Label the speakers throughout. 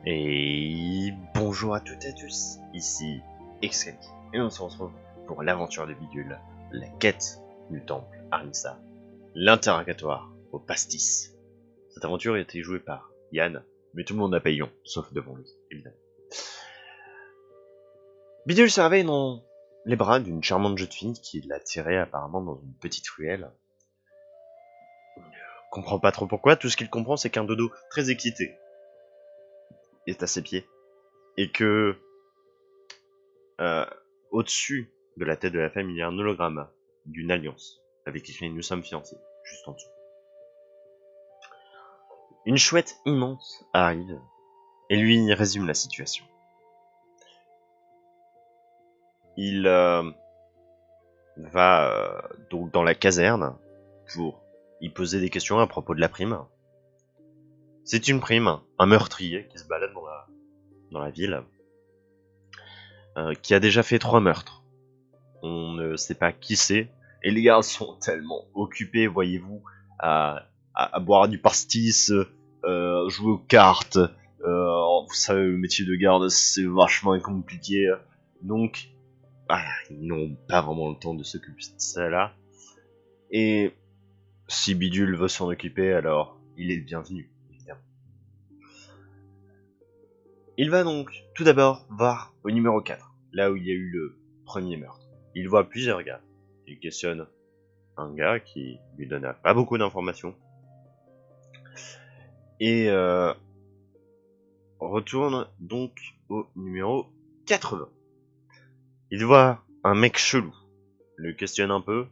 Speaker 1: Et bonjour à toutes et à tous, ici Xkali, et on se retrouve pour l'aventure de Bidule, la quête du temple Arnissa, l'interrogatoire au pastis. Cette aventure a été jouée par Yann, mais tout le monde n'a pas eu, sauf devant lui, évidemment. Bidule se réveille dans les bras d'une charmante jeune fille qui l'a tirée apparemment dans une petite ruelle. Il ne comprend pas trop pourquoi, tout ce qu'il comprend c'est qu'un dodo très excité est à ses pieds, et que au-dessus de la tête de la femme, il y a un hologramme d'une alliance avec écrit "Nous sommes fiancés" juste en dessous. Une chouette immense arrive et lui résume la situation. Il va donc dans la caserne pour y poser des questions à propos de la prime. C'est une prime, un meurtrier qui se balade dans la ville, qui a déjà fait 3 meurtres. On ne sait pas qui c'est, et les gars sont tellement occupés, voyez-vous, à boire du pastis, jouer aux cartes. Vous savez, le métier de garde, c'est vachement compliqué. Donc, ils n'ont pas vraiment le temps de s'occuper de ça là. Et si Bidule veut s'en occuper, alors il est le bienvenu, évidemment. Il va donc tout d'abord voir au numéro 4, là où il y a eu le premier meurtre. Il voit plusieurs gars. Il questionne un gars qui lui donne pas beaucoup d'informations. Et retourne donc au numéro 80. Il voit un mec chelou. Le questionne un peu.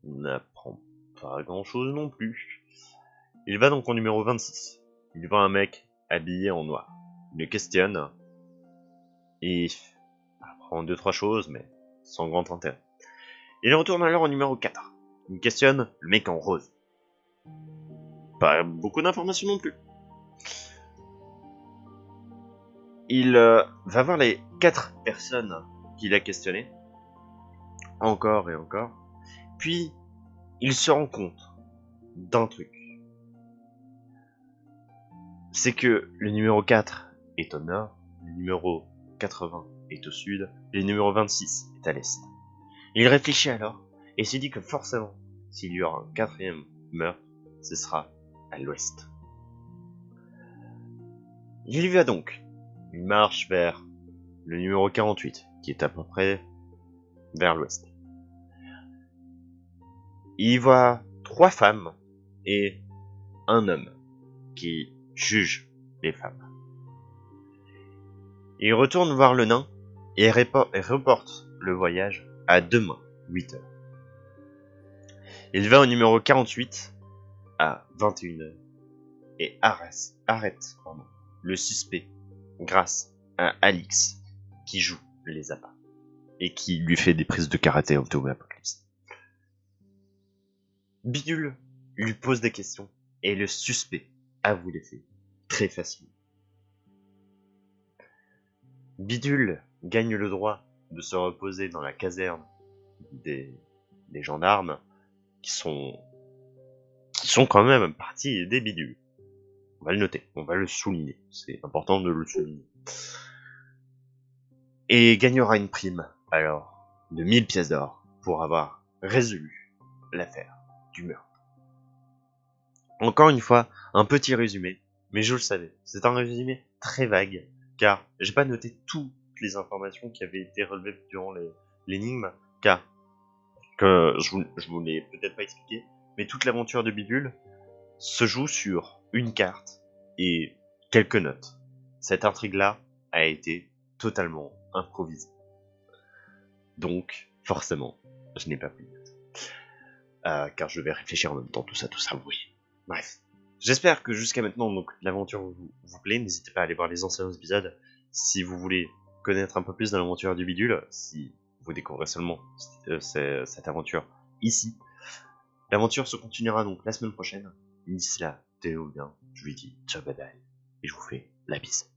Speaker 1: N'apprend pas grand chose non plus. Il va donc au numéro 26. Il voit un mec habillé en noir. Il le questionne. Et apprend 2-3 choses, mais sans grand intérêt. Il retourne alors au numéro 4. Il questionne le mec en rose. Pas beaucoup d'informations non plus. Il va voir les 4 personnes qu'il a questionnées. Encore et encore. Puis, il se rend compte d'un truc. C'est que le numéro 4 est au nord, le numéro 80 est au sud, et le numéro 26 est à l'est. Il réfléchit alors, et se dit que forcément, s'il y aura un 4e meurtre, ce sera à l'ouest. Il y va donc. Il marche vers le numéro 48, qui est à peu près vers l'ouest. Il voit 3 femmes et un homme qui juge les femmes. Il retourne voir le nain et reporte le voyage à demain, 8h. Il va au numéro 48 à 21h et arrête le suspect grâce à Alix qui joue les appâts et qui lui fait des prises de karaté au Apocalypse. Bidule lui pose des questions et le suspect avoue les faits très facilement. Bidule gagne le droit de se reposer dans la caserne des gendarmes qui sont quand même partie des bidules. On va le noter, on va le souligner, c'est important de le souligner. Et gagnera une prime, alors, de 1000 pièces d'or pour avoir résolu l'affaire du meurtre. Encore une fois, un petit résumé, mais je le savais, c'est un résumé très vague, car j'ai pas noté toutes les informations qui avaient été relevées durant l'énigme, car que je vous l'ai peut-être pas expliqué, mais toute l'aventure de Bidule se joue sur une carte et quelques notes. Cette intrigue-là a été totalement improvisée. Donc, forcément, je n'ai pas pris de notes. Car je vais réfléchir en même temps, tout ça, vous voyez. Bref. J'espère que jusqu'à maintenant, donc, l'aventure vous plaît. N'hésitez pas à aller voir les anciens épisodes si vous voulez connaître un peu plus de l'aventure du Bidule, si vous découvrez seulement cette aventure ici. L'aventure se continuera donc la semaine prochaine. D'ici là, tenez-vous bien, je vous dis ciao bye bye, et je vous fais la bise.